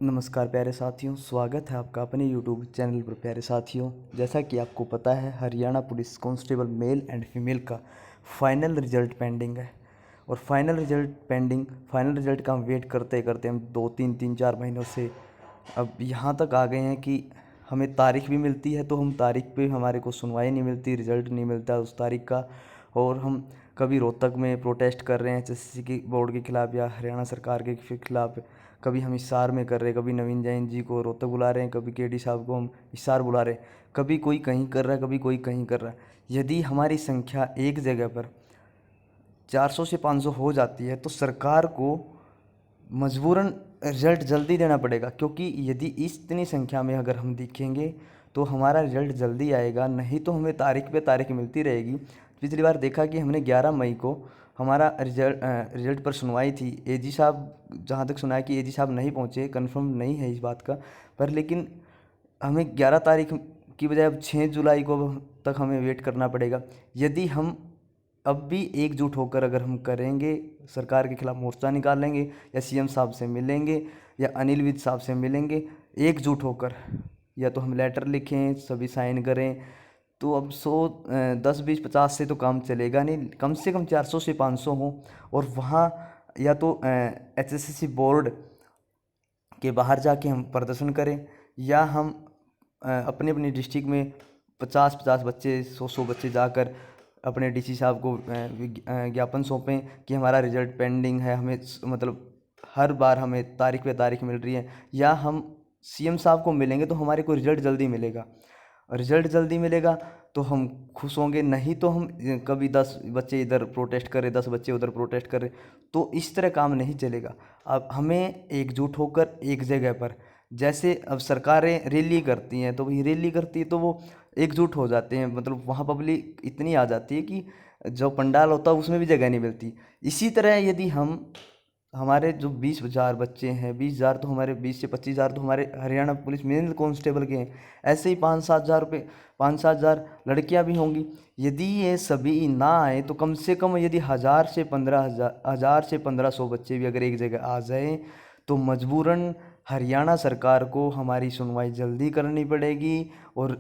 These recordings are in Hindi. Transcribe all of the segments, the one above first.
नमस्कार प्यारे साथियों, स्वागत है आपका अपने यूट्यूब चैनल पर। प्यारे साथियों, जैसा कि आपको पता है, Haryana police constable male and female का फाइनल रिजल्ट पेंडिंग है। और फाइनल रिजल्ट का हम वेट करते करते हम 2-3 4 महीनों से अब यहाँ तक आ गए हैं कि हमें तारीख भी मिलती है तो हम तारीख पे हमारे को सुनवाई नहीं मिलती, रिजल्ट नहीं मिलता उस तारीख का। और हम कभी रोहतक में प्रोटेस्ट कर रहे हैं एचएसएससी की बोर्ड के खिलाफ़ या हरियाणा सरकार के खिलाफ़, कभी हम हिसार में कर रहे हैं, कभी नवीन जैन जी को रोहतक बुला रहे हैं, कभी केडी साहब को हम हिसार बुला रहे हैं, कभी कोई कहीं कर रहा है, कभी कोई कहीं कर रहा है। यदि हमारी संख्या एक जगह पर 400 से 500 हो जाती है तो सरकार को मजबूरन रिजल्ट जल्दी देना पड़ेगा, क्योंकि यदि इतनी संख्या में अगर हम दिखेंगे तो हमारा रिजल्ट जल्दी आएगा, नहीं तो हमें तारीख पे तारीख मिलती रहेगी। पिछली बार देखा कि हमने 11 मई को हमारा रिजल्ट पर सुनवाई थी। एजी साहब, जहाँ तक सुना है कि एजी साहब नहीं पहुँचे, कंफर्म नहीं है इस बात का, पर लेकिन हमें 11 तारीख की बजाय अब 6 जुलाई को तक हमें वेट करना पड़ेगा। यदि हम अब भी एकजुट होकर अगर हम करेंगे, सरकार के खिलाफ मोर्चा निकालेंगे या सीएम साहब से मिलेंगे या अनिल विज साहब से मिलेंगे एकजुट होकर, या तो हम लेटर लिखें, सभी साइन करें, तो अब 10 20 50 से तो काम चलेगा नहीं। कम से कम 400 से 500 हों और वहाँ या तो एचएसएससी बोर्ड के बाहर जाके हम प्रदर्शन करें, या हम अपने अपनी डिस्ट्रिक्ट में 50 50 बच्चे, 100 100 बच्चे जाकर अपने डीसी साहब को ज्ञापन सौंपें कि हमारा रिजल्ट पेंडिंग है, हमें मतलब हर बार हमें तारीख पे तारीख मिल रही है। या हम सीएम साहब को मिलेंगे तो हमारे को रिजल्ट जल्दी मिलेगा, रिजल्ट जल्दी मिलेगा तो हम खुश होंगे, नहीं तो हम कभी 10 बच्चे इधर प्रोटेस्ट करें, 10 बच्चे उधर प्रोटेस्ट करें, तो इस तरह काम नहीं चलेगा। अब हमें एकजुट होकर एक जगह पर, जैसे अब सरकारें रैली करती हैं, तो वही रैली करती है तो वो एकजुट हो जाते हैं, मतलब वहाँ पब्लिक इतनी आ जाती है कि जो पंडाल होता है उसमें भी जगह नहीं मिलती। इसी तरह यदि हम हमारे जो 20,000 बच्चे हैं, 20,000 तो हमारे 20 से 25,000 तो हमारे हरियाणा पुलिस मेल कांस्टेबल के हैं, ऐसे ही 5-7 हज़ार लड़कियां भी होंगी। यदि ये सभी ना आए तो कम से कम यदि 1,000 से 1,500 बच्चे भी अगर एक जगह आ जाए तो मजबूरन हरियाणा सरकार को हमारी सुनवाई जल्दी करनी पड़ेगी और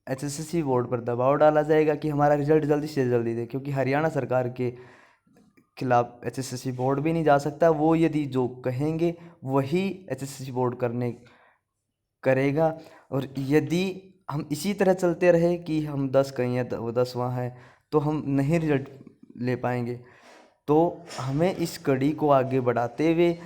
एचएसएससी बोर्ड पर दबाव डाला जाएगा कि हमारा रिजल्ट जल्दी से जल्दी दे, क्योंकि हरियाणा सरकार के खिलाफ एचएसएससी बोर्ड भी नहीं जा सकता। वो यदि जो कहेंगे वही एचएसएससी बोर्ड करेगा। और यदि हम इसी तरह चलते रहे कि हम 10 कहीं हैं तो वो 10 वहाँ है, तो हम नहीं रिजल्ट ले पाएंगे। तो हमें इस कड़ी को आगे बढ़ाते हुए,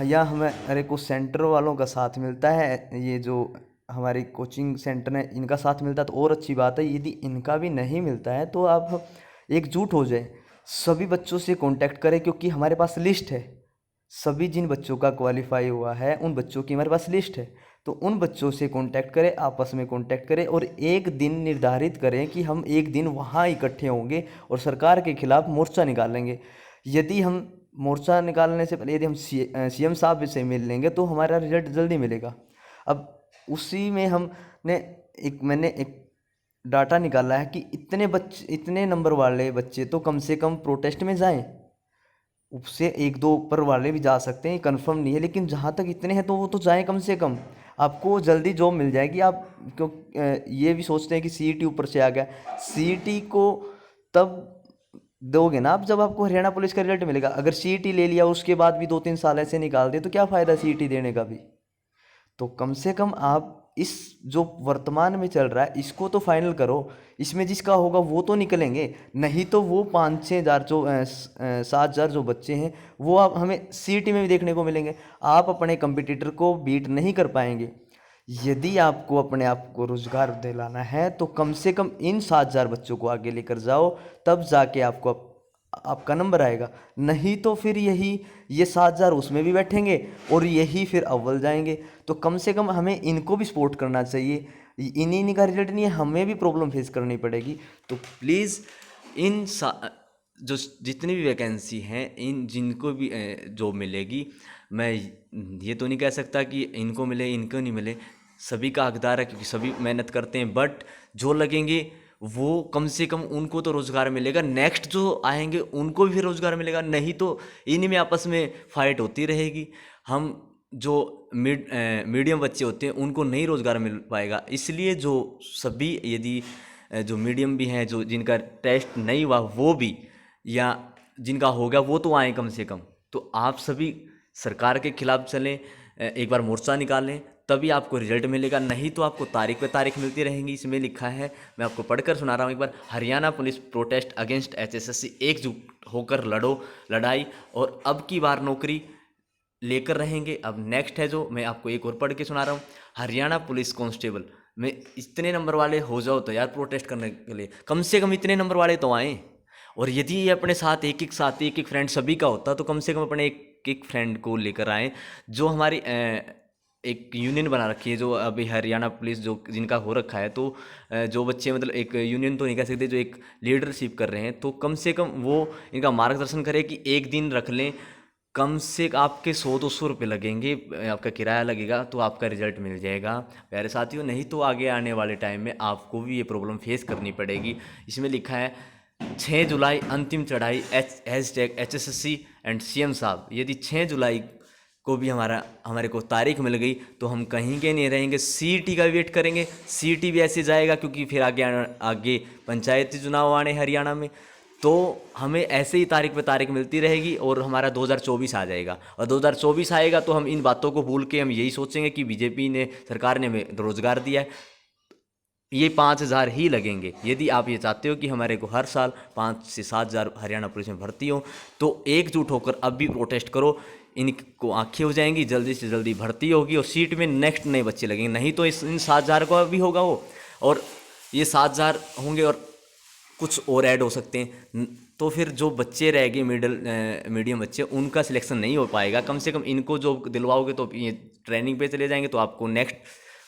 या हमारे को सेंटर वालों का साथ मिलता है, ये जो हमारे कोचिंग सेंटर है इनका साथ मिलता है तो और अच्छी बात है। यदि इनका भी नहीं मिलता है तो आप एकजुट हो जाए, सभी बच्चों से कांटेक्ट करें, क्योंकि हमारे पास लिस्ट है, सभी जिन बच्चों का क्वालिफाई हुआ है उन बच्चों की हमारे पास लिस्ट है। तो उन बच्चों से कांटेक्ट करें, आपस में कांटेक्ट करें और एक दिन निर्धारित करें कि हम एक दिन वहाँ इकट्ठे होंगे और सरकार के खिलाफ मोर्चा निकालेंगे। यदि हम मोर्चा निकालने से पहले यदि हम सीएम साहब से मिल लेंगे तो हमारा रिजल्ट जल्दी मिलेगा। अब उसी में मैंने एक डाटा निकाला है कि इतने नंबर वाले बच्चे तो कम से कम प्रोटेस्ट में जाएं, उससे 1-2 ऊपर वाले भी जा सकते हैं, कंफर्म नहीं है, लेकिन जहाँ तक इतने हैं तो वो तो जाएं कम से कम, आपको जल्दी जॉब मिल जाएगी। आप क्यों ये भी सोचते हैं कि सीईटी ऊपर से आ गया, सीईटी को तब दोगे ना आप जब आपको हरियाणा पुलिस का रिजल्ट मिलेगा। अगर सीईटी ले लिया उसके बाद भी 2-3 साल ऐसे निकाल दिए तो क्या फ़ायदा सीईटी देने का भी। तो कम से कम आप इस जो वर्तमान में चल रहा है इसको तो फाइनल करो, इसमें जिसका होगा वो तो निकलेंगे, नहीं तो वो 5-6 हज़ार जो 7 हज़ार जो बच्चे हैं वो आप हमें सीईटी में भी देखने को मिलेंगे। आप अपने कंपटीटर को बीट नहीं कर पाएंगे। यदि आपको अपने आप को रोजगार दिलाना है तो कम से कम इन 7 हज़ार बच्चों को आगे लेकर जाओ, तब जाके आपको आपका नंबर आएगा। नहीं तो फिर ये 7 हज़ार उसमें भी बैठेंगे और यही फिर अव्वल जाएंगे। तो कम से कम हमें इनको भी सपोर्ट करना चाहिए, इन्हीं का रिजल्ट नहीं है, हमें भी प्रॉब्लम फेस करनी पड़ेगी। तो प्लीज़ इन जो जितनी भी वैकेंसी हैं, इन जिनको भी जॉब मिलेगी, मैं ये तो नहीं कह सकता कि इनको मिले इनको नहीं मिले, सभी का हकदार है क्योंकि सभी मेहनत करते हैं, बट जो लगेंगे वो कम से कम उनको तो रोज़गार मिलेगा, नेक्स्ट जो आएंगे उनको भी फिर रोज़गार मिलेगा, नहीं तो इन्हीं में आपस में फाइट होती रहेगी। हम जो मीडियम बच्चे होते हैं उनको नहीं रोज़गार मिल पाएगा। इसलिए जो सभी यदि जो मीडियम भी हैं, जो जिनका टेस्ट नहीं हुआ वो भी, या जिनका हो गया वो तो आए कम से कम। तो आप सभी सरकार के खिलाफ चलें, एक बार मोर्चा निकालें, तभी आपको रिजल्ट मिलेगा, नहीं तो आपको तारीख पे तारीख मिलती रहेंगी। इसमें लिखा है, मैं आपको पढ़कर सुना रहा हूँ एक बार। Haryana police protest against HSSC, एकजुट होकर लड़ो लड़ाई, और अब की बार नौकरी लेकर रहेंगे। अब नेक्स्ट है जो मैं आपको एक और पढ़ के सुना रहा हूँ। हरियाणा पुलिस कांस्टेबल में इतने नंबर वाले हो जाओ तो यार, प्रोटेस्ट करने के लिए कम से कम इतने नंबर वाले तो आए। और यदि ये अपने साथ एक एक फ्रेंड सभी का होता, तो कम से कम अपने एक एक फ्रेंड को लेकर आए। जो हमारी एक यूनियन बना रखी है, जो अभी हरियाणा पुलिस जो जिनका हो रखा है, तो जो बच्चे मतलब एक यूनियन तो नहीं कह सकते, जो एक लीडरशिप कर रहे हैं, तो कम से कम वो इनका मार्गदर्शन करे कि एक दिन रख लें। कम से आपके 100-200 रुपये लगेंगे, आपका किराया लगेगा, तो आपका रिजल्ट मिल जाएगा प्यारे साथियों। नहीं तो आगे आने वाले टाइम में आपको भी ये प्रॉब्लम फेस करनी पड़ेगी। इसमें लिखा है 6 जुलाई अंतिम चढ़ाई, #HSSC एंड सीएम साहब। यदि 6 जुलाई को भी हमारे को तारीख मिल गई तो हम कहीं के नहीं रहेंगे, सीईटी का वेट करेंगे। सीईटी भी ऐसे जाएगा क्योंकि फिर आगे पंचायती चुनाव आने हरियाणा में, तो हमें ऐसे ही तारीख पे तारीख मिलती रहेगी और हमारा 2024 आ जाएगा। और 2024 आएगा तो हम इन बातों को भूल के हम यही सोचेंगे कि बीजेपी ने, सरकार ने हमें रोजगार दिया है। ये 5,000 ही लगेंगे। यदि आप ये चाहते हो कि हमारे को हर साल 5 से 7,000 हरियाणा पुलिस में भर्ती हो, तो एकजुट होकर अब भी प्रोटेस्ट करो। इनको आंखें हो जाएंगी, जल्दी से जल्दी भर्ती होगी और सीट में नेक्स्ट नए बच्चे लगेंगे। नहीं तो इन 7,000 का भी होगा वो, और ये 7,000 होंगे और कुछ और ऐड हो सकते हैं। तो फिर जो बच्चे रह गए मीडियम बच्चे, उनका सिलेक्शन नहीं हो पाएगा। कम से कम इनको जो दिलवाओगे तो ये ट्रेनिंग पे चले जाएंगे, तो आपको नेक्स्ट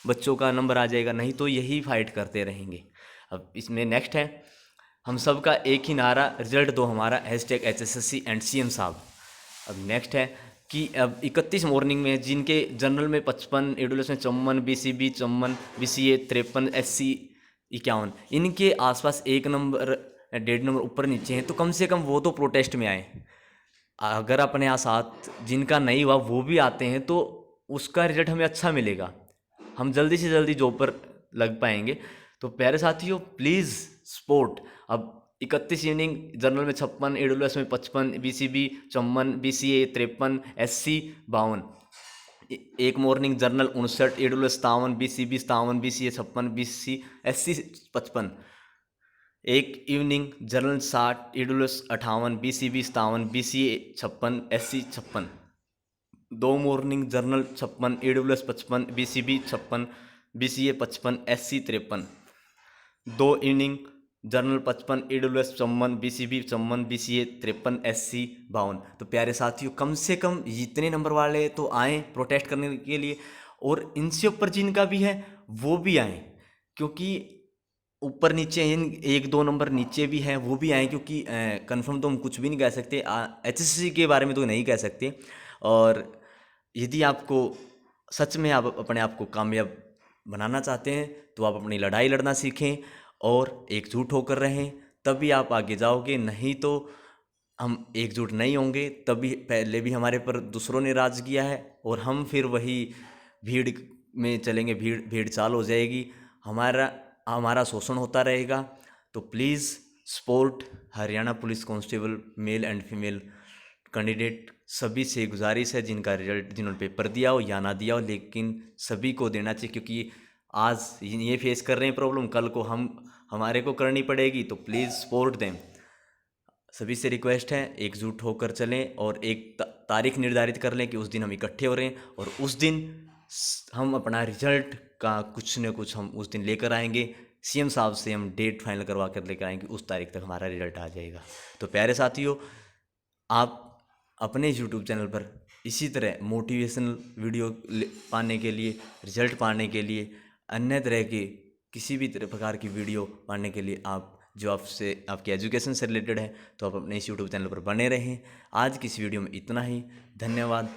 बच्चों का नंबर आ जाएगा। नहीं तो यही फाइट करते रहेंगे। अब इसमें नेक्स्ट है, हम सब का एक ही नारा, रिजल्ट दो हमारा, #HSSC एंड सीएम साहब। अब नेक्स्ट है कि अब 31 मॉर्निंग में जिनके जनरल में 55, EWS में 54, BCB 54, BCA 53, SC 51, इनके आसपास 1 नंबर 1.5 नंबर ऊपर नीचे हैं, तो कम से कम वो तो प्रोटेस्ट में आए। अगर अपने यहाँ साथ जिनका नहीं हुआ वो भी आते हैं, तो उसका रिजल्ट हमें अच्छा मिलेगा, हम जल्दी से जल्दी जॉब पर लग पाएंगे। तो प्यारे साथियों, प्लीज़ सपोर्ट। अब 31 इवनिंग जनरल में 56, EWS में 55, BCB 54, BCA 53, SC 52, एक morning general 59, EWS 57, BCB 57, BCA 56, BC SC 55, एक evening general 60, EWS 58, BCB 57, BCA 56, SC 56, दो morning general 56, EWS 55, BCB 56, BCA 55, SC 53, दो evening general 55, EWS 54, BCB 54, BCA 53, SC 52। तो प्यारे साथियों, कम से कम इतने नंबर वाले तो आए प्रोटेस्ट करने के लिए, और इनसे ऊपर जिनका भी है वो भी आए, क्योंकि ऊपर नीचे इन 1-2 नंबर नीचे भी हैं वो भी आए, क्योंकि कंफर्म तो हम कुछ भी नहीं कह सकते, HSC के बारे में तो नहीं कह सकते। और यदि आपको सच में आप अपने आप को कामयाब बनाना चाहते हैं, तो आप अपनी लड़ाई लड़ना सीखें और एकजुट होकर रहें, तभी आप आगे जाओगे। नहीं तो हम एकजुट नहीं होंगे, तभी पहले भी हमारे पर दूसरों ने राज किया है और हम फिर वही भीड़ में चलेंगे, भीड़ चाल हो जाएगी, हमारा हमारा शोषण होता रहेगा। तो please support Haryana police constable male and female candidate. सभी से गुजारिश है, जिनका रिजल्ट जिन्होंने पेपर दिया हो या ना दिया हो, लेकिन सभी को देना चाहिए, क्योंकि आज ये फेस कर रहे हैं प्रॉब्लम, कल को हमारे को करनी पड़ेगी। तो प्लीज़ सपोर्ट दें। सभी से रिक्वेस्ट है, एकजुट होकर चलें और एक तारीख निर्धारित कर लें कि उस दिन हम इकट्ठे हो रहे हैं, और उस दिन हम अपना रिजल्ट का कुछ न कुछ हम उस दिन लेकर आएंगे। सीएम साहब से हम डेट फाइनल करवा कर लेकर आएंगे, उस तारीख तक हमारा रिजल्ट आ जाएगा। तो प्यारे साथियों, आप अपने यूट्यूब चैनल पर इसी तरह मोटिवेशनल वीडियो पाने के लिए, रिजल्ट पाने के लिए, अन्य तरह के किसी भी तरह प्रकार की वीडियो पाने के लिए, आप जो आपसे आपके एजुकेशन से रिलेटेड है, तो आप अपने इस यूट्यूब चैनल पर बने रहें। आज की इस वीडियो में इतना ही। धन्यवाद।